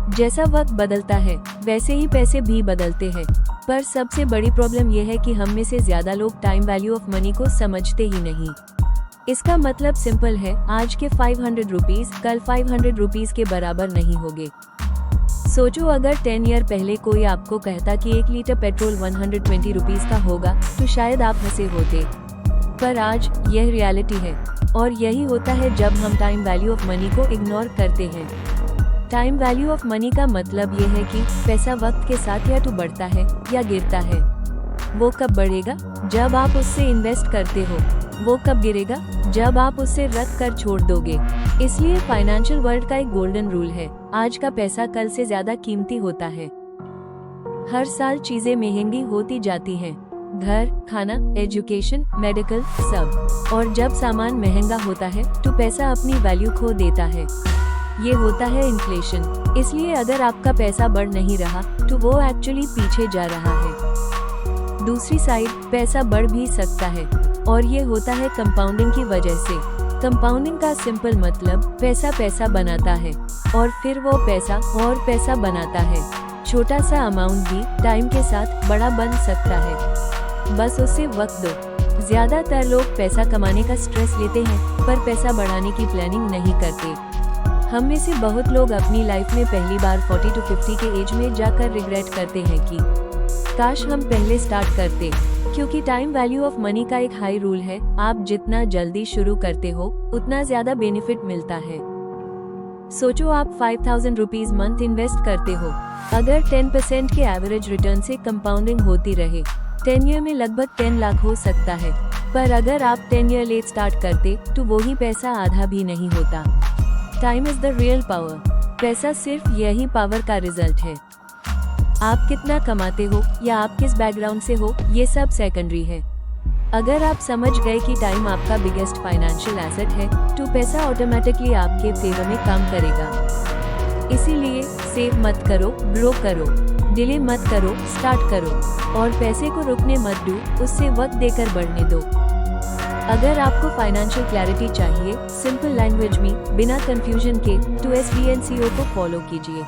जैसा वक्त बदलता है वैसे ही पैसे भी बदलते हैं, पर सबसे बड़ी प्रॉब्लम यह है कि हम में से ज्यादा लोग टाइम वैल्यू ऑफ मनी को समझते ही नहीं। इसका मतलब सिंपल है, आज के 500 रुपीज कल 500 रुपीज के बराबर नहीं होंगे। सोचो अगर 10 ईयर पहले कोई आपको कहता कि 1 लीटर पेट्रोल 120 रुपीज का होगा तो शायद आप हंसे होते, पर आज यह रियलिटी है। और यही होता है जब हम टाइम वैल्यू ऑफ मनी को इग्नोर करते हैं। टाइम वैल्यू ऑफ मनी का मतलब यह है कि पैसा वक्त के साथ या तो बढ़ता है या गिरता है। वो कब बढ़ेगा? जब आप उससे इन्वेस्ट करते हो। वो कब गिरेगा? जब आप उससे रख कर छोड़ दोगे। इसलिए फाइनेंशियल वर्ल्ड का एक गोल्डन रूल है, आज का पैसा कल से ज्यादा कीमती होता है। हर साल चीजें महंगी होती जाती हैं, घर, खाना, एजुकेशन, मेडिकल, सब। और जब सामान महंगा होता है तो पैसा अपनी वैल्यू खो देता है। ये होता है इन्फ्लेशन। इसलिए अगर आपका पैसा बढ़ नहीं रहा तो वो एक्चुअली पीछे जा रहा है। दूसरी साइड, पैसा बढ़ भी सकता है और ये होता है कंपाउंडिंग की वजह से। कंपाउंडिंग का सिंपल मतलब पैसा पैसा बनाता है और फिर वो पैसा और पैसा बनाता है। छोटा सा अमाउंट भी टाइम के साथ बड़ा बन सकता है, बस उसे वक्त दो। ज्यादातर लोग पैसा कमाने का स्ट्रेस लेते हैं पर पैसा बढ़ाने की प्लानिंग नहीं करते। हम में से बहुत लोग अपनी लाइफ में पहली बार 40 to 50 के एज में जाकर रिग्रेट करते हैं कि काश हम पहले स्टार्ट करते, क्योंकि टाइम वैल्यू ऑफ मनी का एक हाई रूल है, आप जितना जल्दी शुरू करते हो उतना ज्यादा बेनिफिट मिलता है। सोचो आप 5000 रुपीज मंथ इन्वेस्ट करते हो, अगर 10% के एवरेज रिटर्न से कंपाउंडिंग होती रहे 10 ईयर में लगभग 10 लाख हो सकता है। पर अगर आप 10 ईयर लेट स्टार्ट करते तो वही पैसा आधा भी नहीं होता। Time is the real power. पैसा सिर्फ यही पावर का रिजल्ट है। आप कितना कमाते हो या आप किस बैकग्राउंड से हो, ये सब सेकेंडरी है। अगर आप समझ गए कि टाइम आपका बिगेस्ट फाइनेंशियल एसेट है तो पैसा ऑटोमेटिकली आपके फेवर में काम करेगा। इसीलिए सेव मत करो, ग्रो करो। डिले मत करो, स्टार्ट करो। और पैसे को रुकने मत दो, उससे वक्त देकर बढ़ने दो। अगर आपको फाइनेंशियल क्लैरिटी चाहिए सिंपल लैंग्वेज में बिना कंफ्यूजन के तो SVNCO को फॉलो कीजिए।